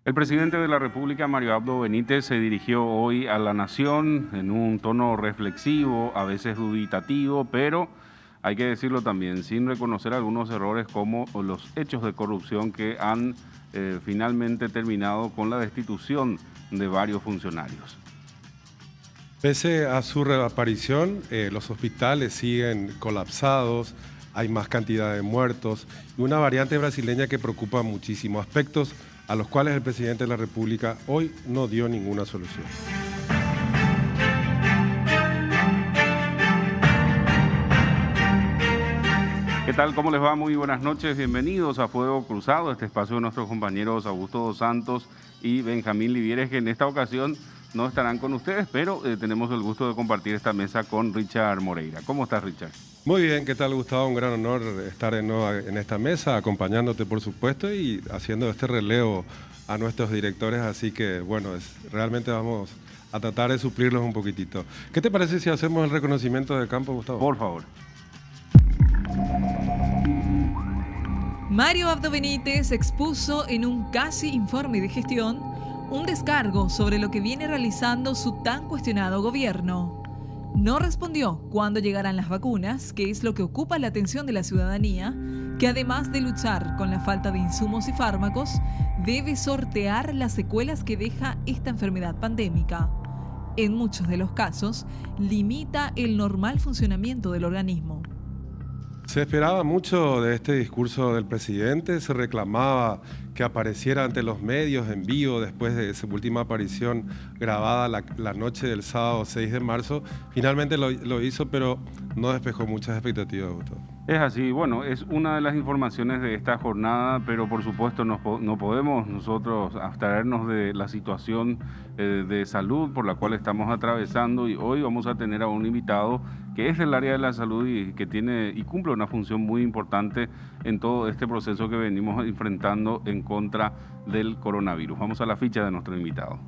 El presidente de la República, Mario Abdo Benítez, se dirigió hoy a la nación en un tono reflexivo, a veces dubitativo, pero hay que decirlo también, sin reconocer algunos errores como los hechos de corrupción que han finalmente terminado con la destitución de varios funcionarios. Pese a su reaparición, los hospitales siguen colapsados, hay más cantidad de muertos y una variante brasileña que preocupa muchísimo, aspectos a los cuales el presidente de la República hoy no dio ninguna solución. ¿Qué tal? ¿Cómo les va? Muy buenas noches. Bienvenidos a Fuego Cruzado, este espacio de nuestros compañeros Augusto dos Santos y Benjamín Livieres, que en esta ocasión no estarán con ustedes, pero tenemos el gusto de compartir esta mesa con Richard Moreira. ¿Cómo estás, Richard? Muy bien, ¿qué tal, Gustavo? Un gran honor estar en esta mesa, acompañándote, por supuesto, y haciendo este relevo a nuestros directores, así que, bueno, realmente vamos a tratar de suplirlos un poquitito. ¿Qué te parece si hacemos el reconocimiento de campo, Gustavo? Por favor. Mario Abdo Benítez expuso en un casi informe de gestión un descargo sobre lo que viene realizando su tan cuestionado gobierno. No respondió cuándo llegarán las vacunas, que es lo que ocupa la atención de la ciudadanía, que además de luchar con la falta de insumos y fármacos, debe sortear las secuelas que deja esta enfermedad pandémica. En muchos de los casos, limita el normal funcionamiento del organismo. Se esperaba mucho de este discurso del presidente, se reclamaba que apareciera ante los medios en vivo después de su última aparición grabada la noche del sábado 6 de marzo. Finalmente lo hizo, pero no despejó muchas expectativas, Gustavo. Es así, bueno, es una de las informaciones de esta jornada, pero por supuesto no podemos nosotros abstraernos de la situación de salud por la cual estamos atravesando, y hoy vamos a tener a un invitado que es del área de la salud y que tiene y cumple una función muy importante en todo este proceso que venimos enfrentando en contra del coronavirus. Vamos a la ficha de nuestro invitado.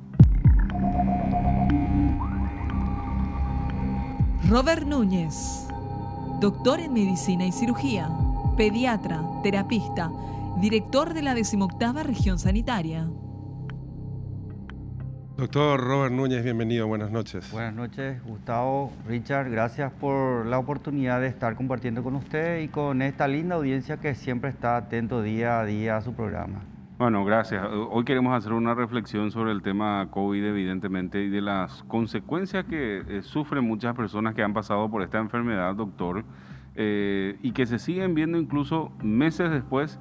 Robert Núñez, doctor en medicina y cirugía, pediatra, terapista, director de la 18ª región sanitaria. Doctor Robert Núñez, bienvenido, buenas noches. Buenas noches, Gustavo, Richard, gracias por la oportunidad de estar compartiendo con usted y con esta linda audiencia que siempre está atento día a día a su programa. Bueno, gracias. Hoy queremos hacer una reflexión sobre el tema COVID, evidentemente, y de las consecuencias que sufren muchas personas que han pasado por esta enfermedad, doctor, y que se siguen viendo incluso meses después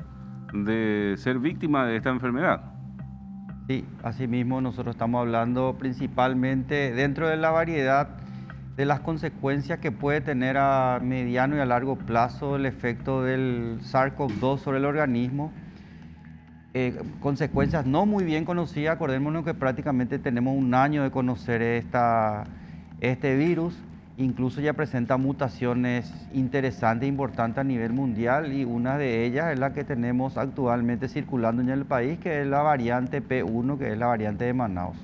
de ser víctima de esta enfermedad. Sí, asimismo nosotros estamos hablando principalmente dentro de la variedad de las consecuencias que puede tener a mediano y a largo plazo el efecto del SARS-CoV-2 sobre el organismo. Consecuencias no muy bien conocidas, acordémonos que prácticamente tenemos un año de conocer este virus, incluso ya presenta mutaciones interesantes e importantes a nivel mundial, y una de ellas es la que tenemos actualmente circulando en el país, que es la variante P1, que es la variante de Manaus.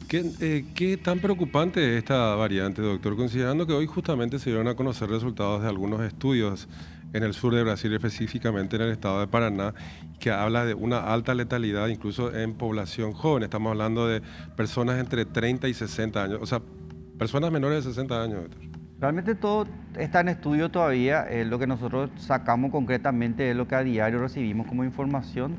¿Qué tan preocupante es esta variante, doctor? Considerando que hoy justamente se dieron a conocer resultados de algunos estudios en el sur de Brasil, específicamente en el estado de Paraná, que habla de una alta letalidad incluso en población joven. Estamos hablando de personas entre 30 y 60 años, o sea, personas menores de 60 años, doctor. Realmente todo está en estudio todavía. Lo que nosotros sacamos concretamente es lo que a diario recibimos como información.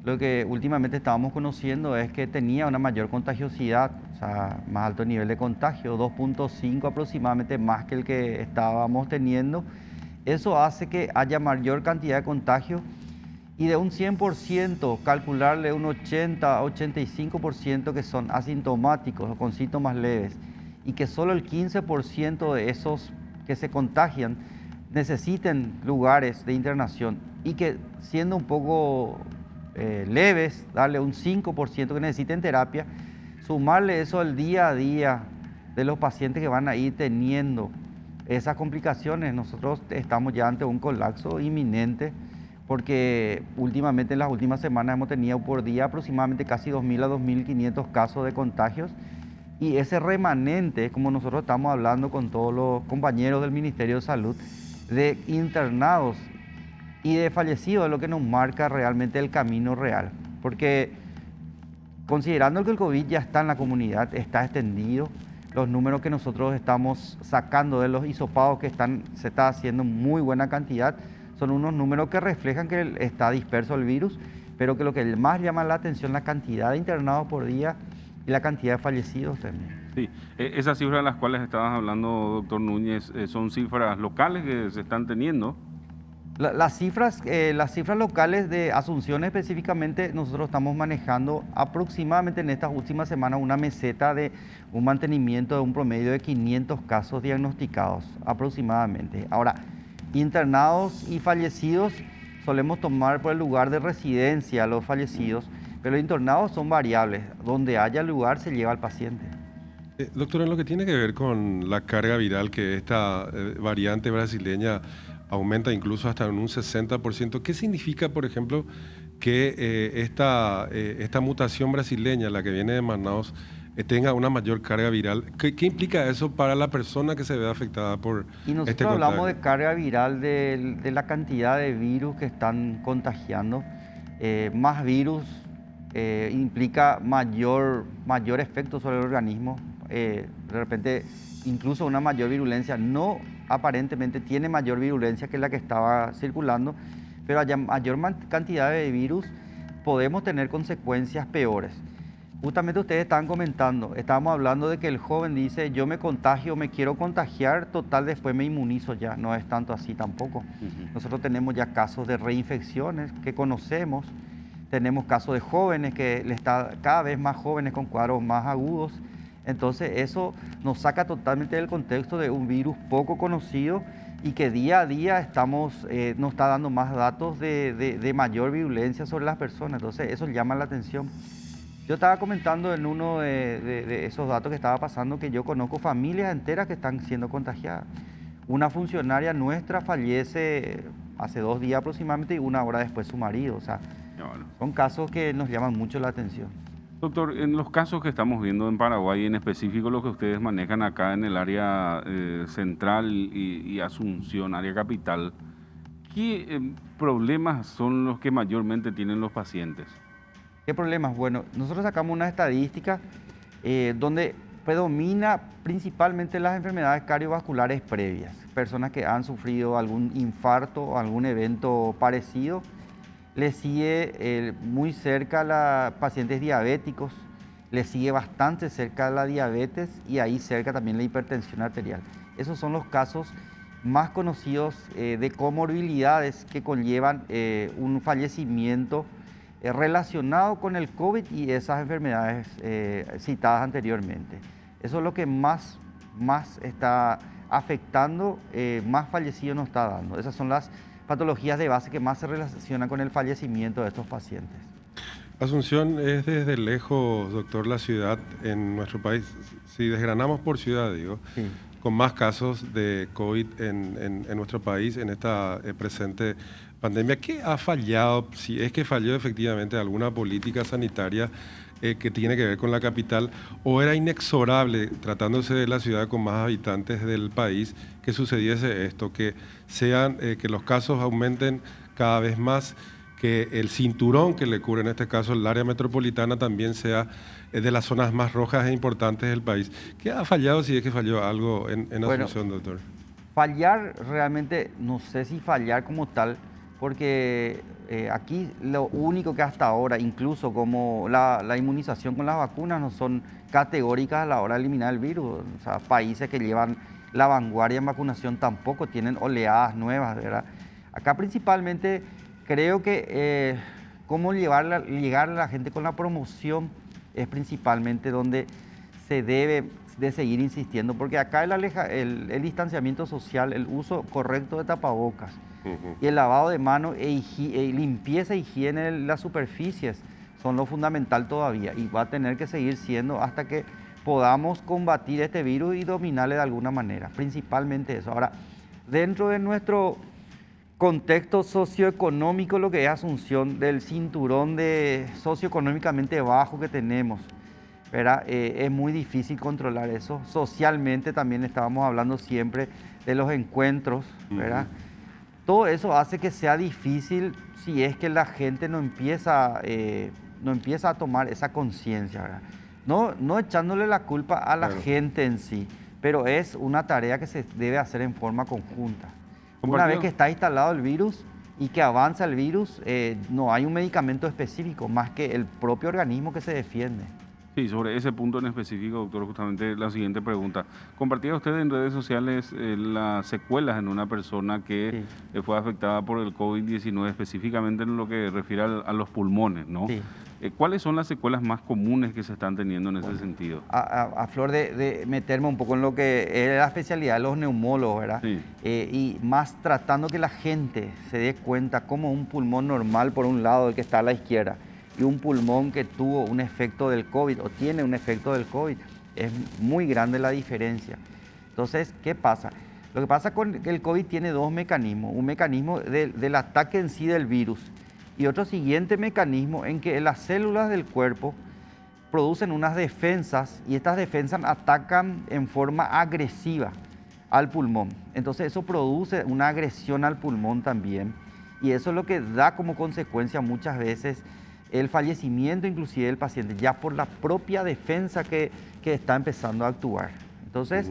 Lo que últimamente estábamos conociendo es que tenía una mayor contagiosidad, o sea, más alto nivel de contagio, 2.5 aproximadamente más que el que estábamos teniendo. Eso hace que haya mayor cantidad de contagio, y de un 100%, calcularle un 80 a 85% que son asintomáticos o con síntomas leves, y que solo el 15% de esos que se contagian necesiten lugares de internación, y que siendo un poco leves, darle un 5% que necesiten terapia, sumarle eso al día a día de los pacientes que van a ir teniendo esas complicaciones. Nosotros estamos ya ante un colapso inminente, porque últimamente, en las últimas semanas, hemos tenido por día aproximadamente casi 2.000 a 2.500 casos de contagios, y ese remanente, como nosotros estamos hablando con todos los compañeros del Ministerio de Salud, de internados y de fallecidos, es lo que nos marca realmente el camino real. Porque considerando que el COVID ya está en la comunidad, está extendido, los números que nosotros estamos sacando de los hisopados se está haciendo muy buena cantidad, son unos números que reflejan que está disperso el virus, pero que lo que más llama la atención es la cantidad de internados por día y la cantidad de fallecidos también. Sí, esas cifras de las cuales estabas hablando, doctor Núñez, son cifras locales que se están teniendo. Las cifras locales de Asunción específicamente, nosotros estamos manejando aproximadamente en estas últimas semanas una meseta de un mantenimiento de un promedio de 500 casos diagnosticados aproximadamente. Ahora, internados y fallecidos solemos tomar por el lugar de residencia a los fallecidos, pero los internados son variables. Donde haya lugar se lleva al paciente. Doctor, en lo que tiene que ver con la carga viral que esta variante brasileña aumenta incluso hasta en un 60%, ¿qué significa, por ejemplo, que esta mutación brasileña, la que viene de Manaus, tenga una mayor carga viral? ¿Qué implica eso para la persona que se ve afectada por Y nosotros este contagio? hablamos de carga viral de la cantidad de virus que están contagiando. Más virus implica mayor efecto sobre el organismo. De repente, incluso una mayor virulencia, no aparentemente tiene mayor virulencia que la que estaba circulando, pero a mayor cantidad de virus podemos tener consecuencias peores. Justamente ustedes estaban comentando, estábamos hablando de que el joven dice, yo me contagio, me quiero contagiar, total después me inmunizo ya, no es tanto así tampoco. Nosotros tenemos ya casos de reinfecciones que conocemos, tenemos casos de jóvenes cada vez más jóvenes con cuadros más agudos. Entonces eso nos saca totalmente del contexto de un virus poco conocido y que día a día nos está dando más datos de mayor virulencia sobre las personas. Entonces eso llama la atención. Yo estaba comentando en uno de esos datos que estaba pasando que yo conozco familias enteras que están siendo contagiadas. Una funcionaria nuestra fallece hace 2 días aproximadamente y 1 hora después su marido. O sea, son casos que nos llaman mucho la atención. Doctor, en los casos que estamos viendo en Paraguay, en específico los que ustedes manejan acá en el área central y Asunción, área capital, ¿qué problemas son los que mayormente tienen los pacientes? ¿Qué problemas? Bueno, nosotros sacamos una estadística donde predomina principalmente las enfermedades cardiovasculares previas, personas que han sufrido algún infarto o algún evento parecido. Le sigue muy cerca pacientes diabéticos, le sigue bastante cerca la diabetes y ahí cerca también la hipertensión arterial. Esos son los casos más conocidos de comorbilidades que conllevan un fallecimiento relacionado con el COVID y esas enfermedades citadas anteriormente. Eso es lo que más está afectando, más fallecidos nos está dando. Esas son las patologías de base que más se relacionan con el fallecimiento de estos pacientes. Asunción es desde lejos, doctor, la ciudad en nuestro país, si desgranamos por ciudad, digo, sí, con más casos de COVID en nuestro país en esta presente pandemia. ¿Qué ha fallado, si es que falló efectivamente alguna política sanitaria que tiene que ver con la capital, o era inexorable, tratándose de la ciudad con más habitantes del país, que sucediese esto, que los casos aumenten cada vez más, que el cinturón que le cubre, en este caso el área metropolitana, también sea de las zonas más rojas e importantes del país? ¿Qué ha fallado, si es que falló algo en Asunción, doctor? Fallar realmente, no sé si fallar como tal, porque aquí lo único que hasta ahora, incluso como la inmunización con las vacunas, no son categóricas a la hora de eliminar el virus. O sea, países que llevan la vanguardia en vacunación tampoco tienen oleadas nuevas, ¿verdad? Acá principalmente creo que cómo llegar a la gente con la promoción es principalmente donde se debe de seguir insistiendo, porque acá el distanciamiento social, el uso correcto de tapabocas, y el lavado de manos limpieza e higiene de las superficies son lo fundamental todavía y va a tener que seguir siendo hasta que podamos combatir este virus y dominarle de alguna manera, principalmente eso. Ahora, dentro de nuestro contexto socioeconómico, lo que es Asunción, del cinturón socioeconómicamente bajo que tenemos, ¿verdad? Es muy difícil controlar eso. Socialmente también estábamos hablando siempre de los encuentros, ¿verdad? Todo eso hace que sea difícil si es que la gente no empieza no empieza a tomar esa conciencia, ¿verdad? No echándole la culpa a la gente en sí, pero es una tarea que se debe hacer en forma conjunta. Una vez que está instalado el virus y que avanza el virus, no hay un medicamento específico más que el propio organismo que se defiende. Sí, sobre ese punto en específico, doctor, justamente la siguiente pregunta. ¿Compartía usted en redes sociales las secuelas en una persona que fue afectada por el COVID-19, específicamente en lo que refiere a los pulmones, ¿no? Sí. ¿Cuáles son las secuelas más comunes que se están teniendo en ese sentido? A flor de meterme un poco en lo que es la especialidad de los neumólogos, ¿verdad? Sí. Y más tratando que la gente se dé cuenta cómo un pulmón normal, por un lado, el que está a la izquierda, y un pulmón que tuvo un efecto del COVID o tiene un efecto del COVID, es muy grande la diferencia. Entonces, ¿qué pasa? Lo que pasa con el COVID tiene dos mecanismos. Un mecanismo del ataque en sí del virus y otro siguiente mecanismo en que las células del cuerpo producen unas defensas y estas defensas atacan en forma agresiva al pulmón. Entonces eso produce una agresión al pulmón también y eso es lo que da como consecuencia muchas veces el fallecimiento inclusive del paciente, ya por la propia defensa que está empezando a actuar. Entonces,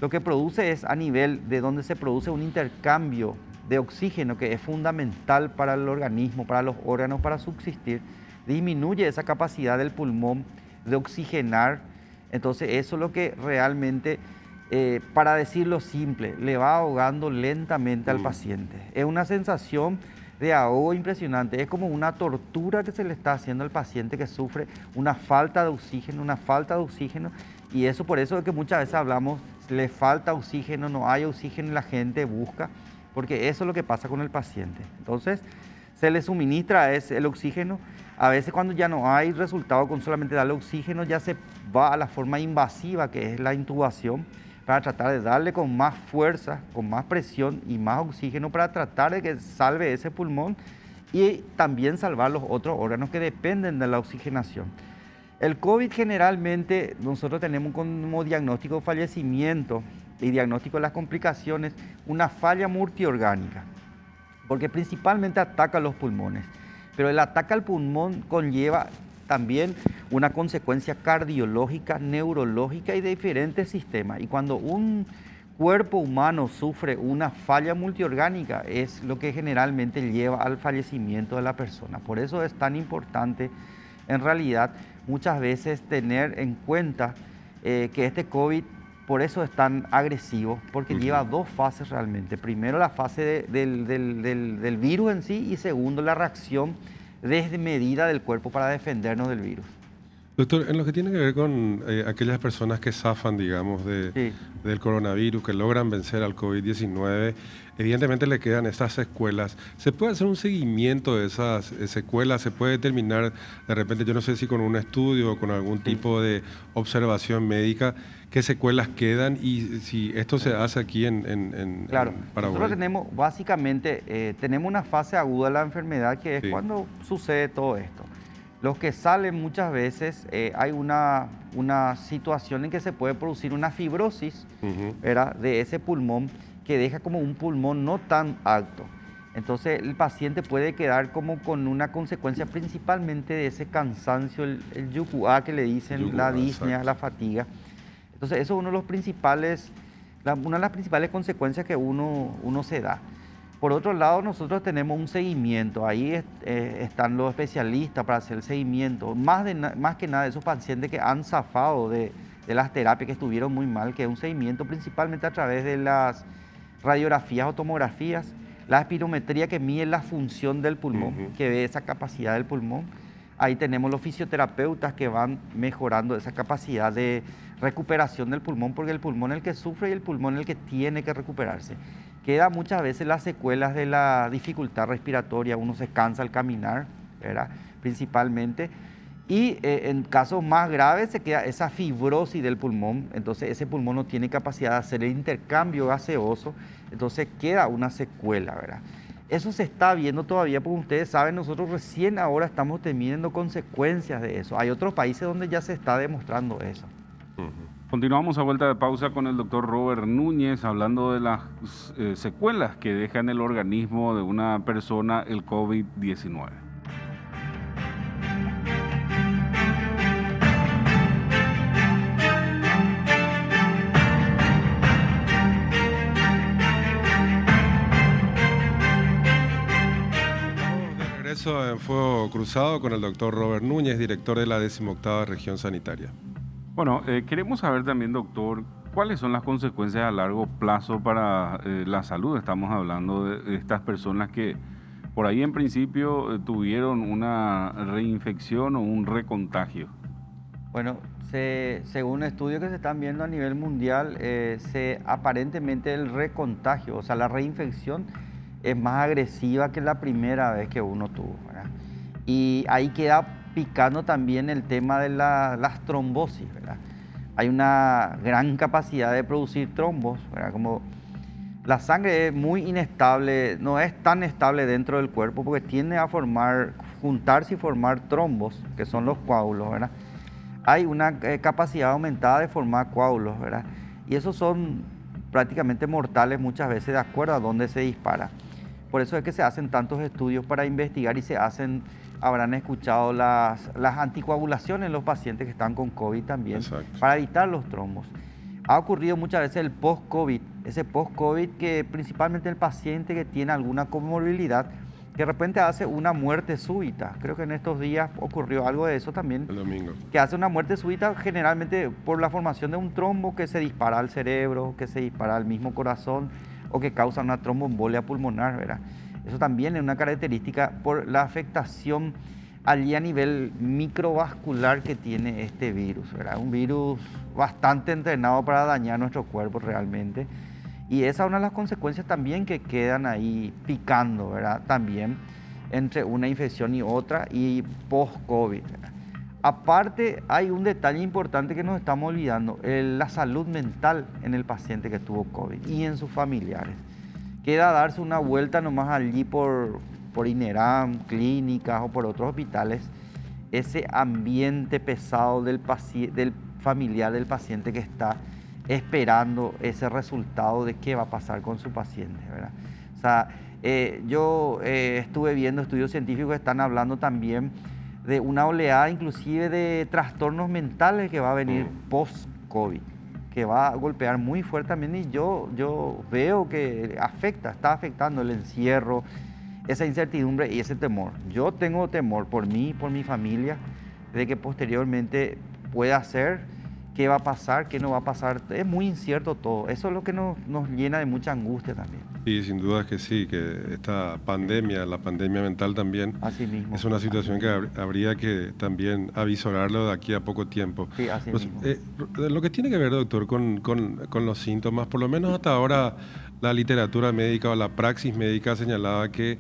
lo que produce es a nivel de donde se produce un intercambio de oxígeno que es fundamental para el organismo, para los órganos, para subsistir, disminuye esa capacidad del pulmón de oxigenar. Entonces, eso es lo que realmente, para decirlo simple, le va ahogando lentamente al paciente. Es una sensación de ahogo impresionante, es como una tortura que se le está haciendo al paciente que sufre una falta de oxígeno, y eso por eso es que muchas veces hablamos, le falta oxígeno, no hay oxígeno y la gente busca, porque eso es lo que pasa con el paciente. Entonces, se le suministra el oxígeno, a veces cuando ya no hay resultado con solamente darle oxígeno, ya se va a la forma invasiva que es la intubación, para tratar de darle con más fuerza, con más presión y más oxígeno para tratar de que salve ese pulmón y también salvar los otros órganos que dependen de la oxigenación. El COVID generalmente nosotros tenemos como diagnóstico de fallecimiento y diagnóstico de las complicaciones una falla multiorgánica, porque principalmente ataca los pulmones, pero el ataque al pulmón conlleva también una consecuencia cardiológica, neurológica y de diferentes sistemas. Y cuando un cuerpo humano sufre una falla multiorgánica, es lo que generalmente lleva al fallecimiento de la persona. Por eso es tan importante, en realidad, muchas veces tener en cuenta que este COVID, por eso es tan agresivo, porque lleva dos fases realmente. Primero, la fase del virus en sí y segundo, la reacción desmedida del cuerpo para defendernos del virus. Doctor, en lo que tiene que ver con aquellas personas que zafan, digamos, del coronavirus, que logran vencer al COVID-19, evidentemente le quedan estas secuelas. ¿Se puede hacer un seguimiento de esas secuelas? ¿Se puede determinar de repente, yo no sé si con un estudio o con algún tipo de observación médica, qué secuelas quedan y si esto se hace aquí en Claro, Paraguay? nosotros tenemos, básicamente, tenemos una fase aguda de la enfermedad que es cuando sucede todo esto. Los que salen muchas veces, hay una situación en que se puede producir una fibrosis, ¿verdad?, de ese pulmón que deja como un pulmón no tan alto. Entonces el paciente puede quedar como con una consecuencia principalmente de ese cansancio, el yucuá que le dicen, la disnea, la fatiga. Entonces eso es una de las principales consecuencias que uno se da. Por otro lado, nosotros tenemos un seguimiento, ahí están los especialistas para hacer el seguimiento, más que nada de esos pacientes que han zafado de las terapias que estuvieron muy mal, que es un seguimiento principalmente a través de las radiografías o tomografías, la espirometría que mide la función del pulmón, que ve esa capacidad del pulmón. Ahí tenemos los fisioterapeutas que van mejorando esa capacidad de recuperación del pulmón, porque el pulmón es el que sufre y el pulmón es el que tiene que recuperarse. Queda muchas veces las secuelas de la dificultad respiratoria, uno se cansa al caminar, ¿verdad?, principalmente, y en casos más graves se queda esa fibrosis del pulmón, entonces ese pulmón no tiene capacidad de hacer el intercambio gaseoso, entonces queda una secuela, ¿verdad? Eso se está viendo todavía, porque ustedes saben, nosotros recién ahora estamos teniendo consecuencias de eso. Hay otros países donde ya se está demostrando eso. Continuamos a vuelta de pausa con el doctor Robert Núñez, hablando de las secuelas que deja en el organismo de una persona el COVID-19. regreso a En Fuego Cruzado con el doctor Robert Núñez, director de la 18ª Región Sanitaria. Bueno, queremos saber también, doctor, cuáles son las consecuencias a largo plazo para la salud. Estamos hablando de estas personas que por ahí en principio tuvieron una reinfección o un recontagio. Bueno, según estudios que se están viendo a nivel mundial, aparentemente el recontagio, o sea, la reinfección es más agresiva que la primera vez que uno tuvo, ¿verdad? Y ahí queda picando también el tema de las trombosis, ¿verdad? Hay una gran capacidad de producir trombos, ¿verdad? Como la sangre es muy inestable, no es tan estable dentro del cuerpo porque tiende a juntarse y formar trombos, que son los coágulos, ¿verdad? Hay una capacidad aumentada de formar coágulos, ¿verdad? Y esos son prácticamente mortales muchas veces de acuerdo a dónde se dispara. Por eso es que se hacen tantos estudios para investigar y habrán escuchado las anticoagulaciones en los pacientes que están con COVID también. Exacto. Para evitar los trombos. Ha ocurrido muchas veces el post-COVID, ese post-COVID que principalmente el paciente que tiene alguna comorbilidad, que de repente hace una muerte súbita. Creo que en estos días ocurrió algo de eso también. El domingo. Que hace una muerte súbita generalmente por la formación de un trombo que se dispara al cerebro, que se dispara al mismo corazón o que causa una tromboembolia pulmonar, ¿verdad? Eso también es una característica por la afectación allí a nivel microvascular que tiene este virus, ¿verdad? Un virus bastante entrenado para dañar nuestro cuerpo realmente. Y esa es una de las consecuencias también que quedan ahí picando, ¿verdad? También entre una infección y otra y post-COVID, ¿verdad? Aparte, hay un detalle importante que nos estamos olvidando, la salud mental en el paciente que tuvo COVID y en sus familiares. Queda darse una vuelta nomás allí por INERAM, clínicas o por otros hospitales, ese ambiente pesado del familiar del paciente que está esperando ese resultado de qué va a pasar con su paciente, ¿verdad? O sea, yo estuve viendo estudios científicos que están hablando también de una oleada inclusive de trastornos mentales que va a venir post-COVID, que va a golpear muy fuerte también y yo veo que está afectando el encierro, esa incertidumbre y ese temor. Yo tengo temor por mí, por mi familia, de que posteriormente pueda ser, qué va a pasar, qué no va a pasar. Es muy incierto todo. Eso es lo que nos llena de mucha angustia también. Sí, sin duda que sí, que esta pandemia, la pandemia mental también, así mismo, es una situación que habría que también avisorarlo de aquí a poco tiempo. Sí, así mismo. Lo que tiene que ver, doctor, con los síntomas, por lo menos hasta ahora la literatura médica o la praxis médica señalaba que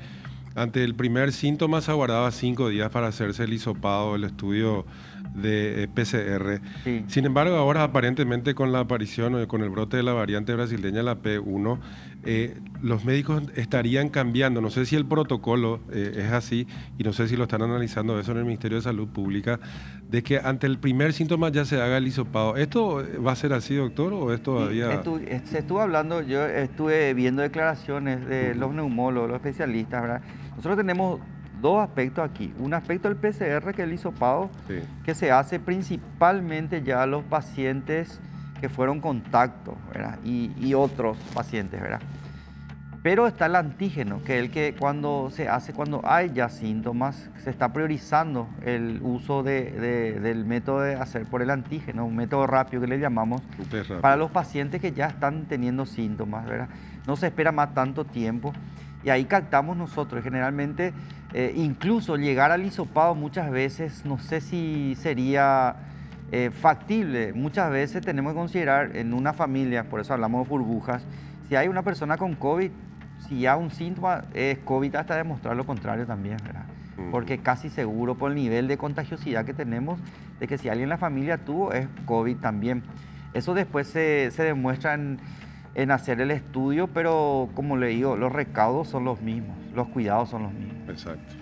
ante el primer síntoma se aguardaba 5 días para hacerse el hisopado, el estudio de PCR. Sí. Sin embargo, ahora aparentemente con la aparición o con el brote de la variante brasileña, la P1, los médicos estarían cambiando. No sé si el protocolo es así y no sé si lo están analizando eso en el Ministerio de Salud Pública, de que ante el primer síntoma ya se haga el hisopado. ¿Esto va a ser así, doctor, o es todavía...? Se estuvo hablando, yo estuve viendo declaraciones de los neumólogos, los especialistas, ¿verdad? Nosotros tenemos dos aspectos aquí. Un aspecto del PCR, que es el hisopado, sí, que se hace principalmente ya a los pacientes que fueron contacto, ¿verdad? Y otros pacientes, ¿verdad? Pero está el antígeno, que es el que cuando se hace cuando hay ya síntomas, se está priorizando el uso del método de hacer por el antígeno, un método rápido que le llamamos, para los pacientes que ya están teniendo síntomas, ¿verdad? No se espera más tanto tiempo. Y ahí captamos nosotros, generalmente, incluso llegar al hisopado muchas veces, no sé si sería factible. Muchas veces tenemos que considerar en una familia, por eso hablamos de burbujas, si hay una persona con COVID, si ya un síntoma es COVID, hasta demostrar lo contrario también, ¿verdad? Porque casi seguro por el nivel de contagiosidad que tenemos, de que si alguien en la familia tuvo, es COVID también. Eso después se demuestra en hacer el estudio, pero como le digo, los recaudos son los mismos, los cuidados son los mismos. Exacto.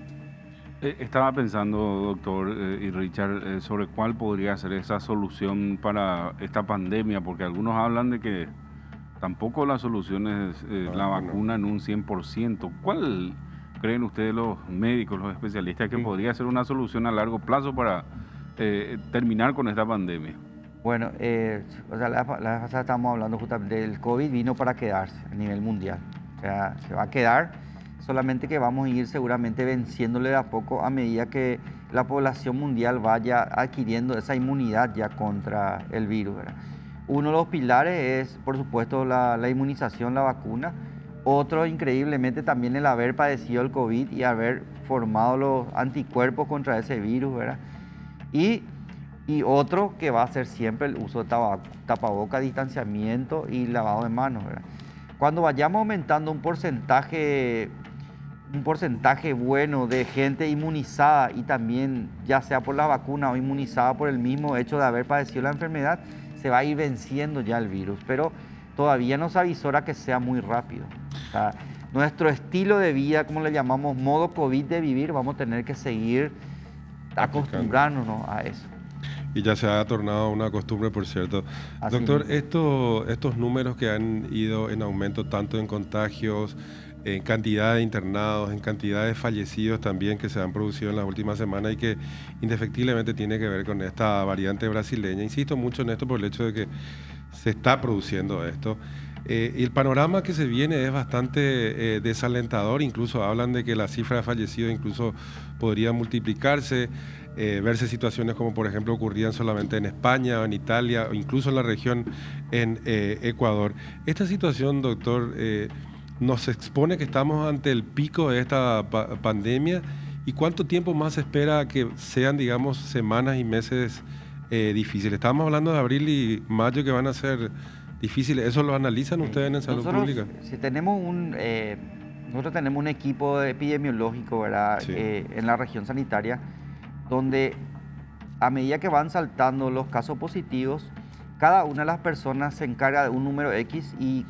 Estaba pensando, doctor y Richard, sobre cuál podría ser esa solución para esta pandemia, porque algunos hablan de que tampoco la solución es la vacuna en un 100%. ¿Cuál creen ustedes, los médicos, los especialistas, que podría ser una solución a largo plazo para terminar con esta pandemia? Bueno, o sea, la vez pasada estábamos hablando justamente del COVID, vino para quedarse a nivel mundial. O sea, se va a quedar. solamente que vamos a ir seguramente venciéndole de a poco a medida que la población mundial vaya adquiriendo esa inmunidad ya contra el virus, ¿verdad? Uno de los pilares es, por supuesto, la inmunización, la vacuna. Otro, increíblemente, también el haber padecido el COVID y haber formado los anticuerpos contra ese virus, ¿verdad? Y otro que va a ser siempre el uso de tapaboca, distanciamiento y lavado de manos, ¿verdad? Cuando vayamos aumentando un porcentaje bueno de gente inmunizada y también ya sea por la vacuna o inmunizada por el mismo hecho de haber padecido la enfermedad, se va a ir venciendo ya el virus, pero todavía no se avisora que sea muy rápido. O sea, nuestro estilo de vida, como le llamamos, modo COVID de vivir, vamos a tener que seguir acostumbrándonos a eso. Y ya se ha tornado una costumbre, por cierto. Así Doctor, mismo. estos números que han ido en aumento tanto en contagios, en cantidad de internados, en cantidad de fallecidos también que se han producido en las últimas semanas y que indefectiblemente tiene que ver con esta variante brasileña. Insisto mucho en esto por el hecho de que se está produciendo esto. Y el panorama que se viene es bastante desalentador, incluso hablan de que la cifra de fallecidos incluso podría multiplicarse, verse situaciones como por ejemplo ocurrían solamente en España, en Italia o incluso en la región en Ecuador. Esta situación, doctor, nos expone que estamos ante el pico de esta pandemia y cuánto tiempo más se espera que sean, digamos, semanas y meses difíciles. Estábamos hablando de abril y mayo que van a ser difíciles. ¿Eso lo analizan ustedes en Salud Pública? Si tenemos nosotros tenemos un equipo epidemiológico, ¿verdad? Sí. En la región sanitaria, donde a medida que van saltando los casos positivos, cada una de las personas se encarga de un número X y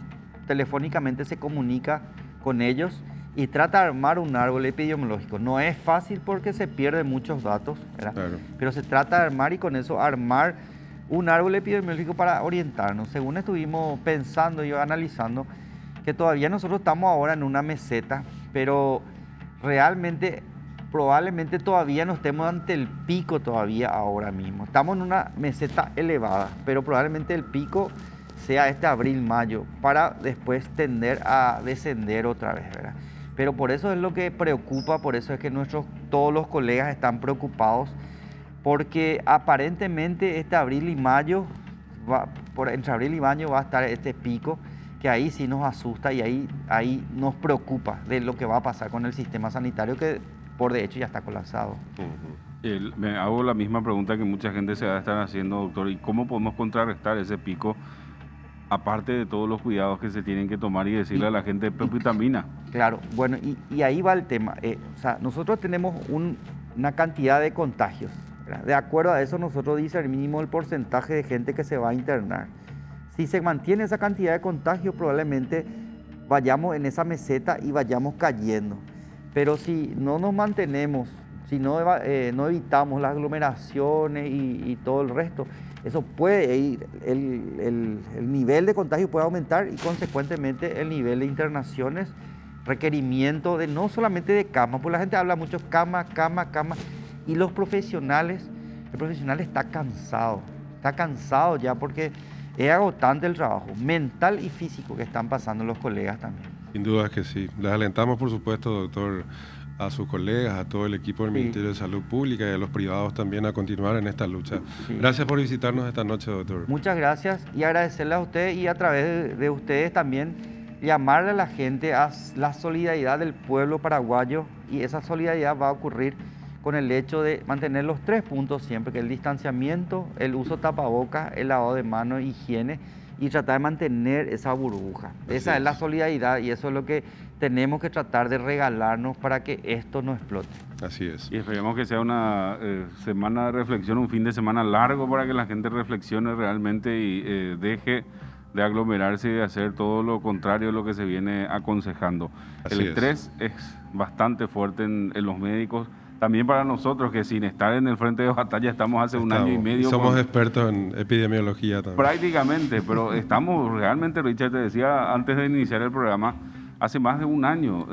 telefónicamente se comunica con ellos y trata de armar un árbol epidemiológico. No es fácil porque se pierden muchos datos, ¿verdad? Claro. Pero se trata de armar y con eso armar un árbol epidemiológico para orientarnos. Según estuvimos pensando y analizando, que todavía nosotros estamos ahora en una meseta, pero realmente, probablemente todavía no estemos ante el pico todavía ahora mismo. Estamos en una meseta elevada, pero probablemente el pico sea este abril-mayo, para después tender a descender otra vez, ¿verdad? Pero por eso es lo que preocupa, por eso es que todos los colegas están preocupados, porque aparentemente este abril y mayo, entre abril y mayo va a estar este pico, que ahí sí nos asusta y ahí nos preocupa de lo que va a pasar con el sistema sanitario, que por de hecho ya está colapsado. Me hago la misma pregunta que mucha gente se va a estar haciendo, doctor, ¿y cómo podemos contrarrestar ese pico? Aparte de todos los cuidados que se tienen que tomar y decirle a la gente vitamina. Claro, bueno, y ahí va el tema. O sea, nosotros tenemos una cantidad de contagios, ¿verdad? De acuerdo a eso nosotros discernimos el porcentaje de gente que se va a internar. Si se mantiene esa cantidad de contagios, probablemente vayamos en esa meseta y vayamos cayendo. Pero si no nos mantenemos, si no evitamos las aglomeraciones y todo el resto, eso puede ir, el nivel de contagio puede aumentar y consecuentemente el nivel de internaciones, requerimiento de no solamente de cama, porque la gente habla mucho cama, y el profesional está cansado ya porque es agotante el trabajo mental y físico que están pasando los colegas también. Sin duda que sí. Les alentamos, por supuesto, doctor, a sus colegas, a todo el equipo del Ministerio de Salud Pública y a los privados también a continuar en esta lucha. Sí. Gracias por visitarnos esta noche, doctor. Muchas gracias y agradecerle a usted y a través de ustedes también llamarle a la gente a la solidaridad del pueblo paraguayo, y esa solidaridad va a ocurrir con el hecho de mantener los 3 puntos siempre, que el distanciamiento, el uso de tapabocas, el lavado de manos, higiene, y tratar de mantener esa burbuja. Esa es la solidaridad y eso es lo que tenemos que tratar de regalarnos para que esto no explote. Así es. Y esperemos que sea una semana de reflexión, un fin de semana largo para que la gente reflexione realmente y deje de aglomerarse y de hacer todo lo contrario de lo que se viene aconsejando. Así El estrés es bastante fuerte en los médicos. También para nosotros, que sin estar en el frente de batalla estamos hace un año y medio. Somos expertos en epidemiología también. Prácticamente, pero estamos realmente, Richard, te decía antes de iniciar el programa, hace más de un año.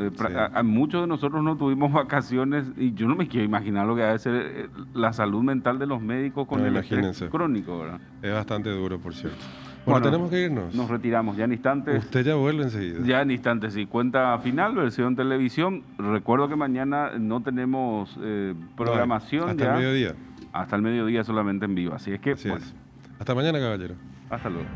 Muchos de nosotros no tuvimos vacaciones y yo no me quiero imaginar lo que va a ser la salud mental de los médicos con el estrés crónico, ¿verdad? Es bastante duro, por cierto. Bueno, tenemos que irnos. Nos retiramos ya en instantes. Usted ya vuelve enseguida. Ya en instantes, sí. Cuenta final, versión televisión. Recuerdo que mañana no tenemos programación. Hasta ya. el mediodía. Hasta el mediodía solamente en vivo. Así es que, Así es. Hasta mañana, caballero. Hasta luego.